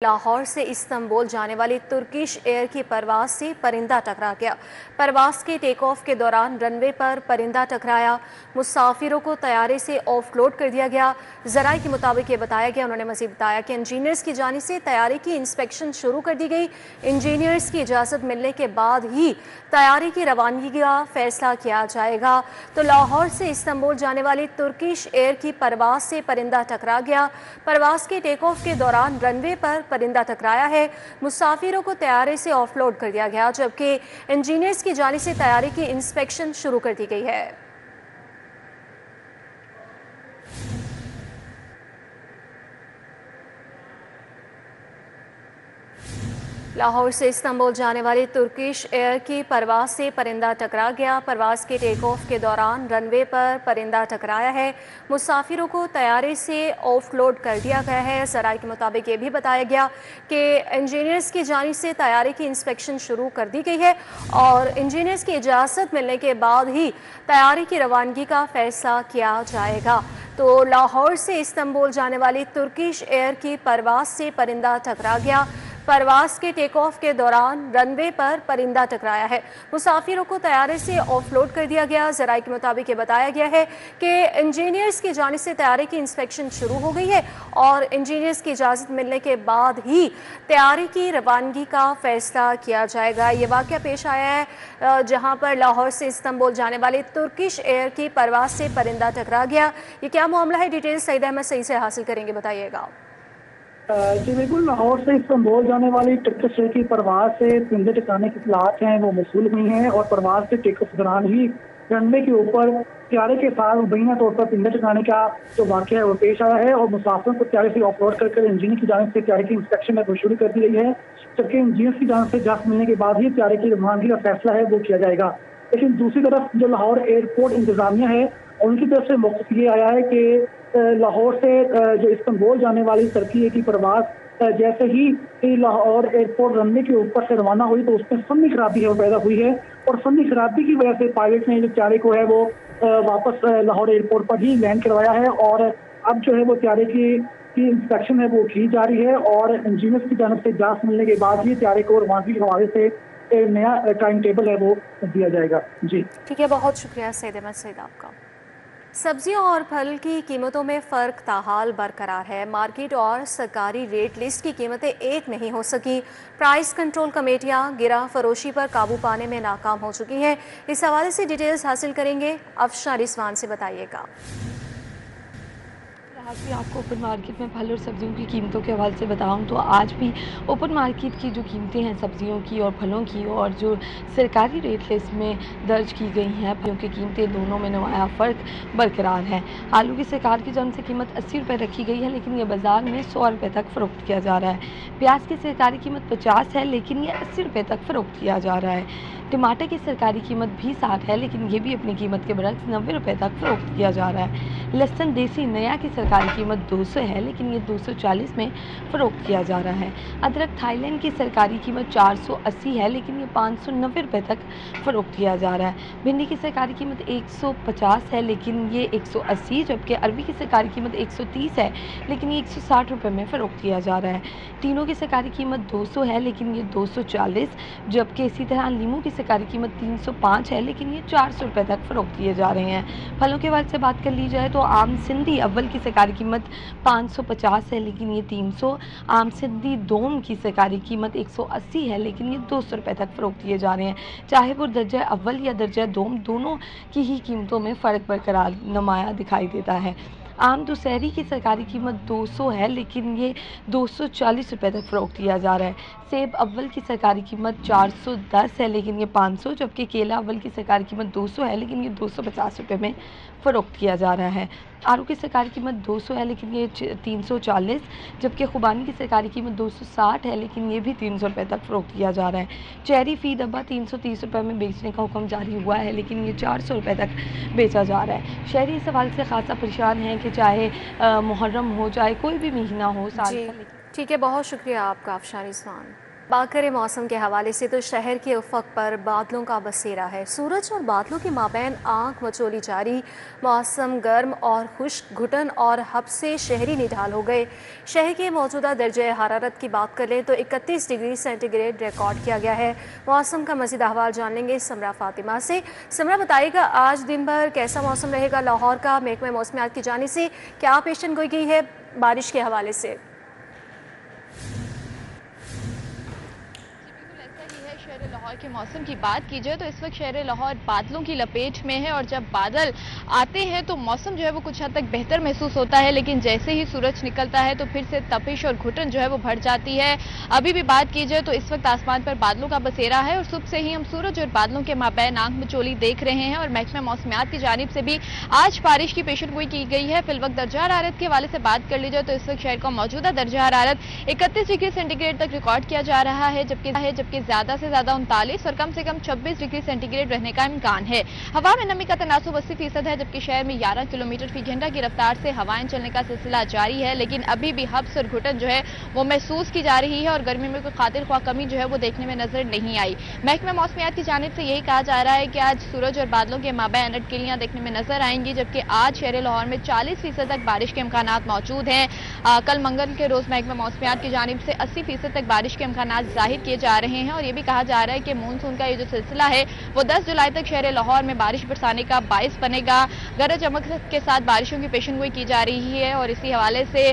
लाहौर से इस्तांबुल जाने वाली तुर्किश एयर की परवाज से परिंदा टकरा गया। परवाज के टेक ऑफ के दौरान रनवे पर परिंदा टकराया। मुसाफिरों को तैयारे से ऑफलोड कर दिया गया। जराये के मुताबिक ये बताया गया, उन्होंने मजीद बताया कि इंजीनियर्स की जानिब से तैयारी की इंस्पेक्शन शुरू कर दी गई। इंजीनियर्स की इजाज़त मिलने के बाद ही तैयारी की रवानगी का फैसला किया जाएगा। तो लाहौर से इस्तांबुल जाने वाली तुर्किश एयर की परवाज से परिंदा टकरा गया। परवाज के टेक ऑफ के दौरान रनवे पर परिंदा टकराया है। मुसाफिरों को तैयारे से ऑफलोड कर दिया गया, जबकि इंजीनियर्स की जानिब से तैयारी की इंस्पेक्शन शुरू कर दी गई है। लाहौर से इस्तांबुल जाने वाली तुर्किश एयर की परवाज से परिंदा टकरा गया। परवाज के टेक ऑफ के दौरान रनवे पर परिंदा टकराया है। मुसाफिरों को तैयारे से ऑफलोड कर दिया गया है। जराये के मुताबिक ये भी बताया गया कि इंजीनियर्स की जानिब से तैयारी की इंस्पेक्शन शुरू कर दी गई है और इंजीनियर्स की इजाज़त मिलने के बाद ही तैयारी की रवानगी का फैसला किया जाएगा। तो लाहौर से इस्तांबुल जाने वाली तुर्किश एयर की परवाज से परिंदा टकरा गया। परवाज के टेक ऑफ के दौरान रनवे पर परिंदा टकराया है। मुसाफिरों को तैयारे से ऑफलोड कर दिया गया। जराये के मुताबिक ये बताया गया है कि इंजीनियर्स की जानिब से तैयारी की इंस्पेक्शन शुरू हो गई है और इंजीनियर्स की इजाज़त मिलने के बाद ही तैयारी की रवानगी का फैसला किया जाएगा। ये वाक़या पेश आया है जहाँ पर लाहौर से इस्तांबुल जाने वाली तुर्किश एयर की परवाज से परिंदा टकरा गया। ये क्या मामला है, डिटेल्स सईद अहमद सही से हासिल करेंगे, बताइएगा। जी बिल्कुल, लाहौर से इस्तांबुल जाने वाली तुर्किश एयर की परवाज से परिंदे टकराने की इत्तलात हैं वो मौसूल हुई हैं और परवाज के टेक ऑफ के दौरान ही रनवे के ऊपर तैयारे के साथ मुबैना तौर पर परिंदे टकराने का जो वाक़या है वो पेश आया है और मुसाफिरों को तैयारे से ऑफलोड कर इंजीनियर की जानिब से तैयारी की इंस्पेक्शन है वो शुरू कर दी गई है, जबकि इंजीनियर की जानिब से इजाज़त मिलने के बाद ही तैयारी की रवानगी का फैसला है वो किया जाएगा। लेकिन दूसरी तरफ जो लाहौर एयरपोर्ट इंतजामिया है उनकी तरफ से मौक़िफ़ ये आया है कि लाहौर से जो इस्तांबुल जाने वाली तुर्की एयर की परवाज जैसे ही लाहौर एयरपोर्ट रनवे के ऊपर से रवाना हुई तो उसमें फनी खराबी है वो पैदा हुई है और फनी खराबी की वजह से पायलट ने जो तैयारे को है वो वापस लाहौर एयरपोर्ट पर ही लैंड करवाया है और अब जो है वो तैयारे की इंस्पेक्शन है वो की जा रही है और इंजीनियर्स की जानिब से इजाज़त मिलने के बाद ही तैयारे को रवानगी के हवाले से एक नया टाइम टेबल है वो दिया जाएगा। जी ठीक है, बहुत शुक्रिया सईद अहमद सईद आपका। सब्जियों और फल की कीमतों में फ़र्क ताहाल बरकरार है। मार्केट और सरकारी रेट लिस्ट की कीमतें एक नहीं हो सकी। प्राइस कंट्रोल कमेटियां गिरा फरोशी पर काबू पाने में नाकाम हो चुकी हैं। इस हवाले से डिटेल्स हासिल करेंगे अफशा रिजवान से, बताइएगा। आज भी आपको ओपन मार्केट में फल और सब्जियों की कीमतों के हवाले से बताऊं तो आज भी ओपन मार्केट की जो कीमतें हैं सब्जियों की और फलों की और जो सरकारी रेट लिस्ट में दर्ज की गई हैं क्योंकि कीमतें दोनों में नुमाया फ़र्क बरकरार है। आलू की सरकार की जानिब से कीमत 80 रुपये रखी गई है, लेकिन ये बाज़ार में 100 रुपये तक फ़रोख्त किया जा रहा है। प्याज की सरकारी कीमत 50 है, लेकिन ये 80 रुपये तक फ़रोख्त किया जा रहा है। टमाटर की सरकारी कीमत भी 60 है, लेकिन ये भी अपनी कीमत के बरक्स 90 रुपये तक फ़रोख्त किया जा रहा है। लहसुन देसी नया की सरकारी कीमत 200 है, लेकिन ये 240 में फ़रोख्त किया जा रहा है। अदरक थाईलैंड की सरकारी कीमत 480 है, लेकिन ये 590 रुपये तक फ़रोख्त किया जा रहा है। भिंडी की सरकारी कीमत 150 है, लेकिन ये 180, जबकि अरबी की सरकारी कीमत 130 है, लेकिन ये 160 रुपये में फ़रोख्त किया जा रहा है। तीनों की सरकारी कीमत 200 है, लेकिन ये 240, जबकि इसी तरह लीमू की सरकारी कीमत 305 है, लेकिन ये 400 रुपये तक फ़रोख्त किए जा रहे हैं। फलों के हवाले से बात कर ली जाए तो आम सिंधी अव्वल की सरकारी कीमत 550 है, लेकिन ये 300। आम सिंधी दोम की सरकारी कीमत 180 है, लेकिन ये 200 रुपये तक फ़रोख्त किए जा रहे हैं। चाहे वो दर्जा अव्वल या दर्जा दोम, दोनों की ही कीमतों में फ़र्क बरकरार नुमाया दिखाई देता है। आम दुशहरी की सरकारी कीमत 200 है, लेकिन ये 240 रुपये तक फ़रोख्त किया जा रहा है। सेब अव्वल की सरकारी कीमत 410 है, लेकिन ये 500, जबकि केला अव्वल की सरकारी कीमत 200 है, लेकिन ये 250 रुपये में फ़रोख्त किया जा रहा है। आलू की सरकारी कीमत 200 है, लेकिन ये 340, जबकि खुबानी की सरकारी कीमत 260 है, लेकिन ये भी 300 रुपये तक फ़रोख्त किया जा रहा है। चेरी फ़ी डब्बा 330 रुपये में बेचने का हुक्म जारी हुआ है, लेकिन ये 400 रुपये तक बेचा जा रहा है। शहरी इस सवाल से खासा परेशान हैं कि चाहे मुहर्रम हो, चाहे कोई भी महीना हो साल का। ठीक है, बहुत शुक्रिया आपका अफशा रिजवान। बात करें मौसम के हवाले से तो शहर के उफक पर बादलों का बसेरा है। सूरज और बादलों के माबैन आंख मचोली जारी। मौसम गर्म और खुश्क, घुटन और हब से शहरी निढाल हो गए। शहर के मौजूदा दर्जे हरारत की बात कर लें तो 31 डिग्री सेंटीग्रेड रिकॉर्ड किया गया है। मौसम का मज़ीद अहवाल जान लेंगे समरा फातिमा से। समरा, बताइएगा आज दिन भर कैसा मौसम रहेगा लाहौर का? महकमा मौसमियात की जानिब से क्या पेशन गोई गई है बारिश के हवाले से? शहर लाहौर के मौसम की बात की जाए तो इस वक्त शहर लाहौर बादलों की लपेट में है और जब बादल आते हैं तो मौसम जो है वो कुछ हद तक बेहतर महसूस होता है, लेकिन जैसे ही सूरज निकलता है तो फिर से तपिश और घुटन जो है वो बढ़ जाती है। अभी भी बात की जाए तो इस वक्त आसमान पर बादलों का बसेरा है और सुबह से ही हम सूरज और बादलों के माबैन आंख मचोली देख रहे हैं और महकमा मौसमियात की जानिब से भी आज बारिश की पेशेनगोई की गई है। फिलवक्त दर्जा हरारत के हवाले से बात कर ली जाए तो इस वक्त शहर का मौजूदा दर्जा हरारत 31 डिग्री सेंटीग्रेड तक रिकॉर्ड किया जा रहा है, जबकि ज्यादा से ज्यादा 39 और कम से कम 26 डिग्री सेंटीग्रेड रहने का इम्कान है। हवा में नमी का तनासुब 80% है, जबकि शहर में 11 किलोमीटर फी घंटा की रफ्तार से हवाएं चलने का सिलसिला जारी है, लेकिन अभी भी हब्स और घुटन जो है वो महसूस की जा रही है और गर्मी में कोई खातिर ख्वाह कमी जो है वो देखने में नजर नहीं आई। महकमा मौसमियात की जानिब से यही कहा जा रहा है कि आज सूरज और बादलों के माबैन अटकलियां देखने में नजर आएंगी, जबकि आज शहर लाहौर में 40% तक बारिश के इम्कान मौजूद हैं। कल मंगल के रोज महकमा मौसमियात की जानिब से 80% तक बारिश के इम्कान जाहिर किए जा रहे हैं और ये भी कहा जा रहा है कि मानसून का ये जो सिलसिला है वो 10 जुलाई तक शहर लाहौर में बारिश बरसाने का बाइस बनेगा। गरज चमक के साथ बारिशों की पेशेनगोई की जा रही है और इसी हवाले से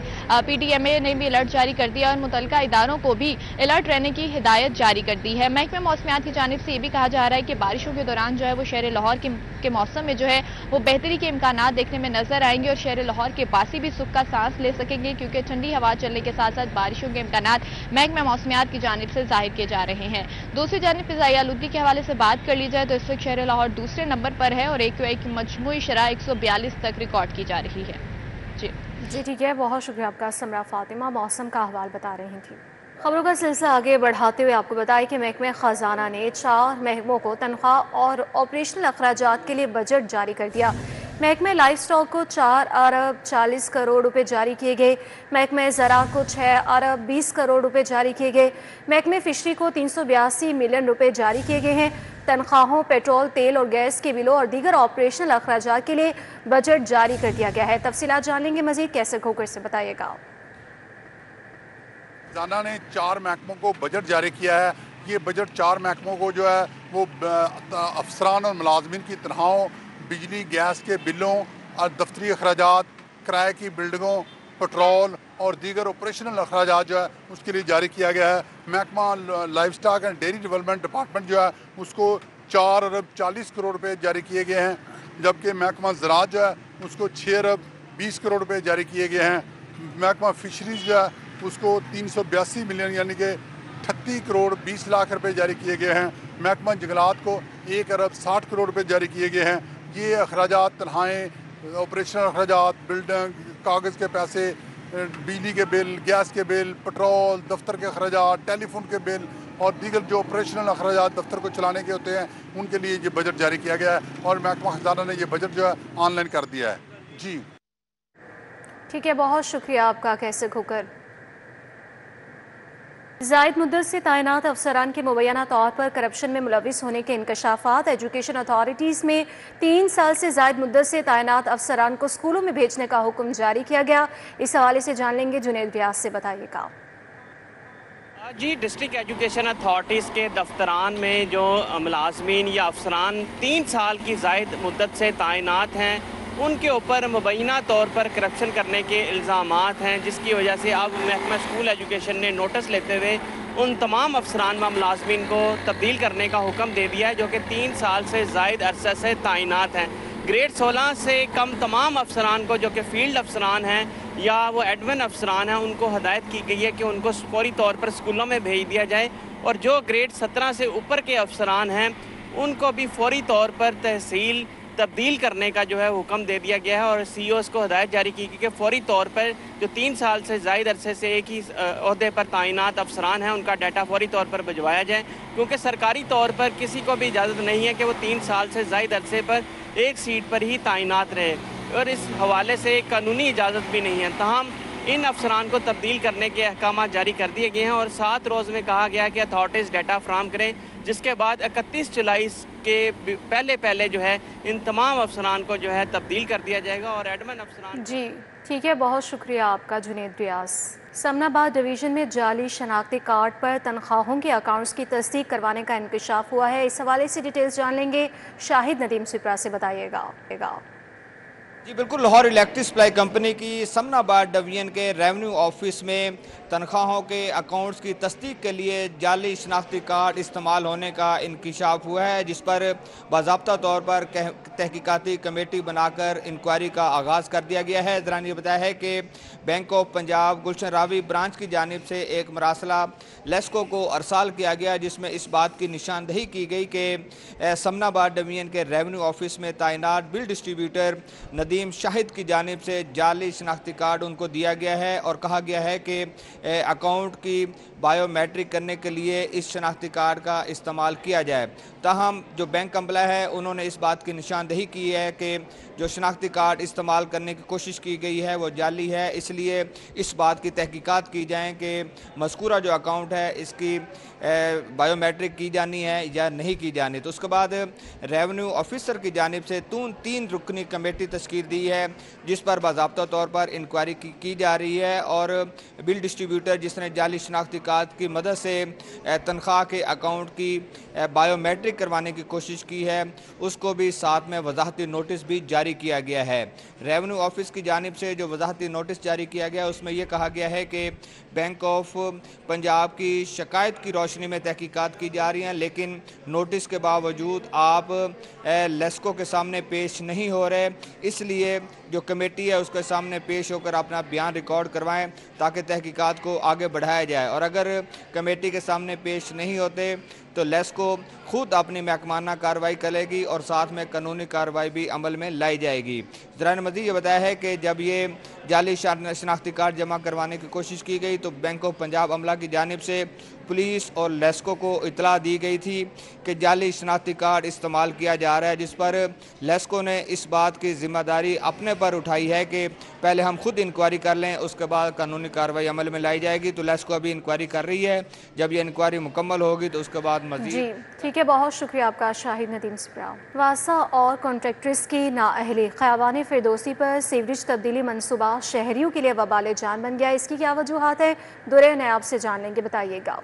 PTMA ने भी अलर्ट जारी कर दिया और मुतल्लिका इदारों को भी अलर्ट रहने की हिदायत जारी कर दी है। महकमा मौसमियात की जानिब से ये भी कहा जा रहा है कि बारिशों के दौरान जो है वो शहर लाहौर के मौसम में जो है वो बेहतरी के इम्कान देखने में नजर आएंगे और शहर लाहौर के बासी भी सुख का सांस ले सकेंगे, क्योंकि ठंडी हवा चलने के साथ साथ बारिशों के इम्कान महकमा मौसमियात की जानिब से जाहिर किए जा रहे हैं। दूसरी जानिब फिजाई आलूदगी के हवाले से बात कर ली जाए तो इस वक्त शहर लाहौर दूसरे नंबर पर है और AQI की मजमूई शरह 142 तक रिकॉर्ड की जा रही है। जी ठीक है, बहुत शुक्रिया आपका समरा फातिमा, मौसम का अहवाल बता रही थी। खबरों का सिलसिला आगे बढ़ाते हुए आपको बताया कि महकमे ख़जाना ने 4 महकमों को तनख्वाह और ऑपरेशनल अखराजात के लिए बजट जारी कर दिया। महकमे लाइफ स्टॉक को 4 अरब 40 करोड़ रुपए जारी किए गए। महकमे ज़राअत को 6 अरब 20 करोड़ रुपए जारी किए गए। महकमे फिशरी को 382 मिलियन रुपए जारी किए गए हैं। तनख्वाहों, पेट्रोल, तेल और गैस के बिलों और दीगर ऑपरेशनल अखराजात के लिए बजट जारी कर दिया गया है। तफसीलात जान लेंगे मजीद, कैसे खोकर से बताइएगा। खजाना ने 4 महकमों को बजट जारी किया है। ये बजट 4 महकमों को जो है वो अफसरान और मुलाजमीन की तनख्वाहों, बिजली गैस के बिलों और दफ्तरी अखराजात, किराए की बिल्डिंगों, पेट्रोल और दीगर ऑपरेशनल अखराजात जो है उसके लिए जारी किया गया है। महकमा life stock and dairy development department जो है उसको 4 अरब 40 करोड़ रुपए जारी किए गए हैं, जबकि महकमा ज़राअत जो है उसको 6 अरब 20 करोड़ रुपए जारी किए गए हैं। महकमा फिशरीज जो है उसको 382 मिलियन यानी कि 38 करोड़ 20 लाख रुपए जारी किए गए हैं। महकमा जंगलात को 1 अरब 60 करोड़ रुपए जारी किए गए हैं। ये अखराजात, तनख्वाहें, ऑपरेशनल अखराजात, बिल्डिंग, कागज़ के पैसे, बिजली के बिल, गैस के बिल, पेट्रोल, दफ्तर के अखराजात, टेलीफोन के बिल और दीगर जो ऑपरेशनल अखराजात दफ्तर को चलाने के होते हैं उनके लिए ये बजट जारी किया गया है और महकमा खजाना ने ये बजट जो है ऑनलाइन कर दिया है। जी ठीक है, बहुत शुक्रिया आपका कैसे खोकर। ज़ायद मुद्दत से तैनात अफसरान के मुबैना तौर पर करप्शन में मुलविस होने के इंकशाफात। एजुकेशन अथॉरिटीज़ में 3 साल से ज़ायद मुद्दत से तैनात अफसरान को स्कूलों में भेजने का हुक्म जारी किया गया। इस हवाले से जान लेंगे जुनैद व्यास से, बताइएगा। जी, डिस्ट्रिक्ट एजुकेशन अथॉरिटीज़ के दफ्तरान में जो मुलाजमीन या अफसरान 3 साल की ज़ायद मुद्दत से तैनात हैं उनके ऊपर मुबैना तौर पर करप्शन करने के इल्ज़ामात हैं, जिसकी वजह से अब महकमा स्कूल एजुकेशन ने नोटिस लेते हुए उन तमाम अफसरान व मुलाजमीन को तब्दील करने का हुक्म दे दिया है जो कि 3 साल से ज़ायद अरसे से तैनात हैं। ग्रेड 16 से कम तमाम अफसरान को जो कि फील्ड अफसरान हैं या वो एडमिन अफसरान हैं उनको हदायत की गई है कि उनको फौरी तौर पर स्कूलों में भेज दिया जाए और जो ग्रेड 17 से ऊपर के अफसरान हैं उनको भी फौरी तौर पर तहसील तब्दील करने का जो है हुक्म दे दिया गया है और CEOs को हदायत जारी की गई कि फौरी तौर पर जो 3 साल से ज़ायद अरसे से एक ही ओहदे पर तैनात अफसरान हैं उनका डाटा फौरी तौर पर भिजवाया जाए, क्योंकि सरकारी तौर पर किसी को भी इजाज़त नहीं है कि वो 3 साल से ज़ायद अरसे पर एक सीट पर ही तैनात रहे और इस हवाले से कानूनी इजाज़त भी नहीं है। तमाम इन अफसरान को तब्दील करने के अहकाम जारी कर दिए गए हैं और 7 रोज़ में कहा गया कि अथॉरिटीज़ डाटा फ्राहम करें, जिसके बाद 31 जुलाई के पहले जो है इन तमाम अफसरान को जो है तब्दील कर दिया जाएगा और एडमिन अफसरान। जी ठीक है, बहुत शुक्रिया आपका जुनेद रियाज। समनाबाद डिवीज़न में जाली शनाख्ती कार्ड पर तनख्वाहों के अकाउंट्स की तस्दीक करवाने का इंकशाफ हुआ है। इस हवाले से डिटेल्स जान लेंगे, शाहिद नदीम सिपरा से बताइएगा। जी बिल्कुल, लाहौर इलेक्ट्रिक सप्लाई कंपनी की समनाबाद डिवीजन के रेवेन्यू ऑफिस में तनख्वाहों के अकाउंट्स की तस्दीक के लिए जाली शनाख्ती कार्ड इस्तेमाल होने का इंकशाफ हुआ है, जिस पर बाज़ाब्ता तौर पर तहकीकाती कमेटी बनाकर इंक्वायरी का आगाज़ कर दिया गया है। दौरान ये बताया है कि bank of Punjab Gulshan Ravi branch की जानिब से एक मरासला लेस्को को अरसाल किया गया, जिसमें इस बात की निशानदही की गई कि समनाबाद डिवीजन के रेवेन्यू ऑफिस में तैनात बिल डिस्ट्रीब्यूटर नदीम शाहिद की जानिब से जाली शनाख्ती कार्ड उनको दिया गया है और कहा गया है कि अकाउंट की बायोमेट्रिक करने के लिए इस शनाख्ती कार्ड का इस्तेमाल किया जाए। ताहम जो बैंक अमला है उन्होंने इस बात की निशानदही की है कि जो शनाख्ती कार्ड इस्तेमाल करने की कोशिश की गई है वो जाली है, इसलिए इस बात की तहकीकात की जाए कि मज़कूरा जो अकाउंट है इसकी बायोमेट्रिक की जानी है या नहीं की जानी। तो उसके बाद रेवेन्यू ऑफिसर की जानिब से 3 रुकनी कमेटी तश्कील दी है, जिस पर बाज़ाब्ता तौर पर इंक्वायरी की जा रही है और बिल डिस्ट्रीब्यूटर जिसने जाली शनाख्ती कार्ड की मदद से तनख्वाह के अकाउंट की बायोमेट्रिक करवाने की कोशिश की है उसको भी साथ में वजाहती नोटिस भी जारी किया गया है। रेवेन्यू ऑफिस की जानिब से जो वजाहती नोटिस जारी किया गया उसमें यह कहा गया है कि बैंक ऑफ पंजाब की शिकायत की रोशनी में तहकीकात की जा रही हैं, लेकिन नोटिस के बावजूद आप लेस्को के सामने पेश नहीं हो रहे, इसलिए जो कमेटी है उसके सामने पेश होकर अपना बयान रिकॉर्ड करवाएं ताकि तहकीकात को आगे बढ़ाया जाए। और अगर कमेटी के सामने पेश नहीं होते तो लेस्को खुद अपनी महकमाना कार्रवाई करेगी और साथ में कानूनी कार्रवाई भी अमल में लाई जाएगी। ज़राए मज़ीद ये बताया है कि जब ये जाली शनाख्ती कार्ड जमा करवाने की कोशिश की गई तो बैंक ऑफ पंजाब अमला की जानिब से पुलिस और लेस्को को इतला दी गई थी कि जाली शनाख्ती कार्ड इस्तेमाल किया जा रहा है, जिस पर लेस्को ने इस बात की जिम्मेदारी अपने पर उठाई है कि पहले हम खुद इंक्वायरी कर लें, उसके बाद कानूनी कार्रवाई अमल में लाई जाएगी। तो लेस्को अभी इंक्वायरी कर रही है, जब ये इंक्वायरी मुकम्मल होगी तो उसके बाद मज़ीद। जी ठीक है, बहुत शुक्रिया आपका शाहिद नदीम सिपरा। वासा और कॉन्ट्रैक्टर्स की नाअहली ख़याबान फिरदौसी पर सीवरेज तब्दीली मनसूबा शहरियों के लिए वबाल जान बन गया। इसकी क्या वजूहात है, दुरे नयाब से जान लेंगे, बताइएगा।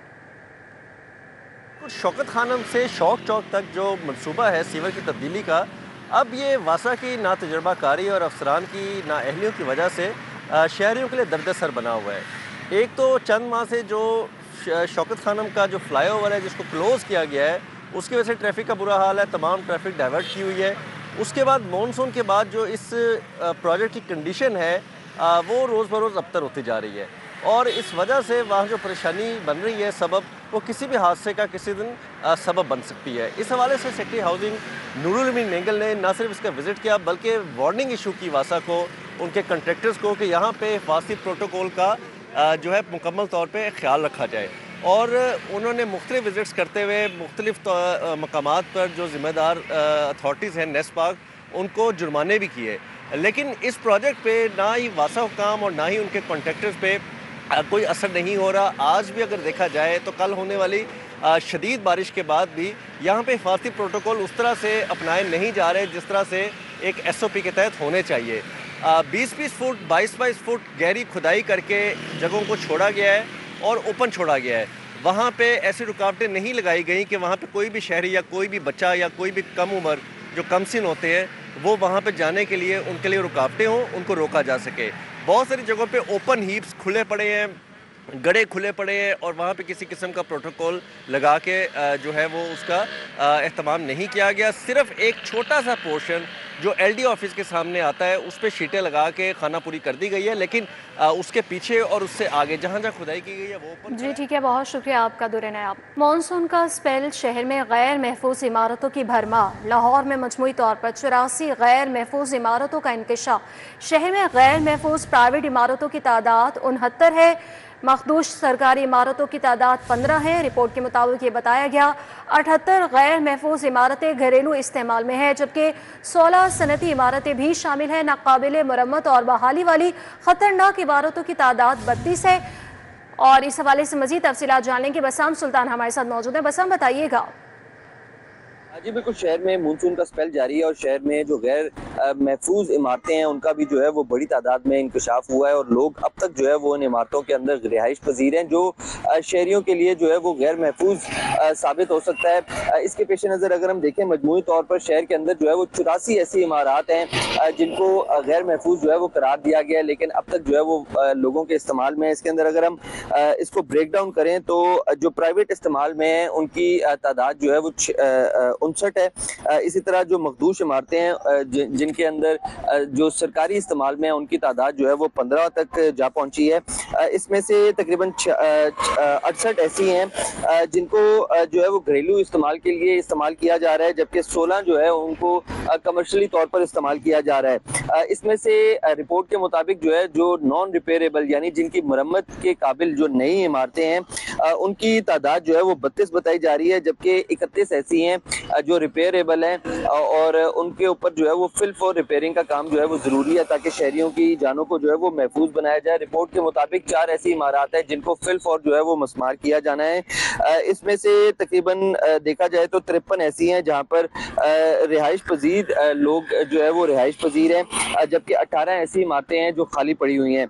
शौकत खानम से शौक चौक तक जो मनसूबा है सीवर की तब्दीली का, अब ये वासा की ना तजर्बाकारी और अफसरान की नाअहलियों की वजह से शहरियों के लिए दर्द-ए-सर बना हुआ है। एक तो चंद माह से जो शौकत खानम का जो फ्लाईओवर है जिसको क्लोज़ किया गया है उसकी वजह से ट्रैफिक का बुरा हाल है, तमाम ट्रैफिक डाइवर्ट की हुई है। उसके बाद मॉनसून के बाद जो इस प्रोजेक्ट की कंडीशन है वो रोज़ बरोज़ अबतर होती जा रही है और इस वजह से वहाँ जो परेशानी बन रही है सबब वो किसी भी हादसे का किसी दिन सबब बन सकती है। इस हवाले से सेक्रेटरी हाउसिंग नूरुल अमीन नेंगल ने न सिर्फ इसका विज़िट किया बल्कि वार्निंग इशू की वासा को, उनके कंट्रैक्टर्स को कि यहाँ पे हिफाजती प्रोटोकॉल का जो है मुकम्मल तौर पे ख्याल रखा जाए। और उन्होंने मुख्तलिफ विज़िट्स करते हुए मुख्तलिफ मकामात पर जो ज़िम्मेदार अथॉरिटीज़ हैं नेस्पाक, उनको जुर्माने भी किए। लेकिन इस प्रोजेक्ट पे ना ही वासा हुकाम और ना ही उनके कॉन्ट्रैक्टर्स पे कोई असर नहीं हो रहा। आज भी अगर देखा जाए तो कल होने वाली शदीद बारिश के बाद भी यहाँ पे हिफाजती प्रोटोकॉल उस तरह से अपनाए नहीं जा रहे जिस तरह से एक SOP के तहत होने चाहिए। 20-20 फुट 22-22 फुट गहरी खुदाई करके जगहों को छोड़ा गया है और ओपन छोड़ा गया है। वहाँ पे ऐसी रुकावटें नहीं लगाई गई कि वहाँ पे कोई भी शहरी या कोई भी बच्चा या कोई भी कम उम्र जो कमसिन होते हैं वो वहाँ पे जाने के लिए उनके लिए रुकावटें हों, उनको रोका जा सके। बहुत सारी जगहों पे ओपन हीप्स खुले पड़े हैं, गड्ढे खुले पड़े हैं और वहाँ पे किसी किस्म का प्रोटोकॉल लगा के जो है वो उसका एहतमाम नहीं किया गया। सिर्फ एक छोटा सा पोर्शन जो LD ऑफिस के सामने आता है उस पर शीटें लगा के खाना पूरी कर दी गई है, लेकिन उसके पीछे और उससे आगे जहाँ जहाँ खुदाई की गई है वो ओपन। जी ठीक है, बहुत शुक्रिया आपका दुरे नयाब। मानसून का स्पेल, शहर में गैर महफूज इमारतों की भरमार। लाहौर में मजमूई तौर पर 84 गैर महफूज इमारतों का इंकशाफ। शहर में गैर महफूज प्राइवेट इमारतों की तादाद 69 है। मखदूश सरकारी इमारतों की तादाद 15 है। रिपोर्ट के मुताबिक ये बताया गया 78 गैर महफूज इमारतें घरेलू इस्तेमाल में है, जबकि 16 सनती इमारतें भी शामिल हैं। नाकाबिले मुरम्मत और बहाली वाली खतरनाक इमारतों की तादाद 32 है। और इस हवाले से मजीद तफसीलात जानने के बसाम सुल्तान हमारे साथ मौजूद है। बसाम, बताइएगा। जी बिल्कुल, शहर में मानसून का स्पेल जारी है और शहर में जो गैर महफूज इमारतें हैं उनका भी जो है वो बड़ी तादाद में इंकशाफ हुआ है और लोग अब तक जो है वो उन इमारतों के अंदर रिहाइश पजीर हैं, जो शहरियों के लिए जो है वो गैर महफूज साबित हो सकता है। इसके पेश नज़र अगर हम देखें मजमूई तौर पर शहर के अंदर जो है वो 84 ऐसी इमारत हैं जिनको गैर महफूज जो है वो करार दिया गया है, लेकिन अब तक जो है वो लोगों के इस्तेमाल में है। इसके अंदर अगर हम इसको ब्रेक डाउन करें तो जो प्राइवेट इस्तेमाल में है उनकी तादाद जो है वो 59 है। इसी तरह जो मखदूश इमारतें हैं जिनके अंदर जो सरकारी इस्तेमाल में है उनकी तादाद जो है वो 15 तक जा पहुंची है। इसमें से तकरीबन 68 ऐसी हैं जिनको जो है वो घरेलू इस्तेमाल के लिए इस्तेमाल किया जा रहा है, जबकि 16 जो है उनको कमर्शियली तौर पर इस्तेमाल किया जा रहा है। इसमें से रिपोर्ट के मुताबिक जो है जो नॉन रिपेयरेबल यानी जिनकी मरम्मत के काबिल जो नई इमारतें हैं उनकी तादाद जो है वो 32 बताई जा रही है, जबकि 31 ऐसी हैं जो रिपेयरेबल हैं और उनके ऊपर जो है वो फिल फॉर रिपेयरिंग का काम जो है वो जरूरी है ताकि शहरियों की जानों को जो है वो महफूज बनाया जाए। रिपोर्ट के मुताबिक 4 ऐसी इमारत है जिनको फिल फॉर जो है वो मस्मार किया जाना है। इसमें से तकरीबन देखा जाए तो 53 ऐसी हैं जहां पर रिहाइश पजीर लोग जो है वो रिहाइश पजीर हैं, जबकि 18 ऐसी इमारतें हैं जो खाली पड़ी हुई हैं।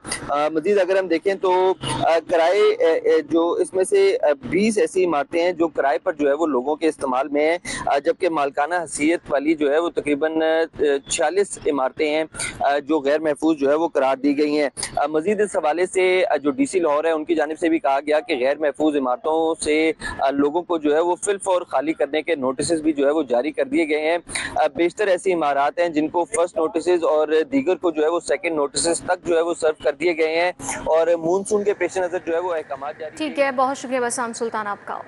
मजीद अगर हम देखें तो किराए जो इसमें से 20 ऐसी इमारतें हैं जो किराए पर जो है वो लोगों के इस्तेमाल में है, जबकि मालकाना हसीयत वाली जो है वो तकरीबन 46 इमारतें हैं जो गैर महफूज जो है वो करार दी गई हैं। मजीद इस हवाले से जो DC लाहौर है उनकी जानिब से भी कहा गया कि गैर महफूज इमारतों से लोगों को जो है वो फिल फॉर खाली करने के नोटिस भी जो है वो जारी कर दिए गए हैं। बेशतर ऐसी इमारत हैं जिनको फर्स्ट नोटिस और दीगर को जो है वो सेकेंड नोटिस तक जो है वो सर्व कर दिए गए हैं और मानसून के पेश नज़र जो है वो अहकाम जारी। ठीक है, बहुत शुक्रिया बसाम सुल्तान आपका।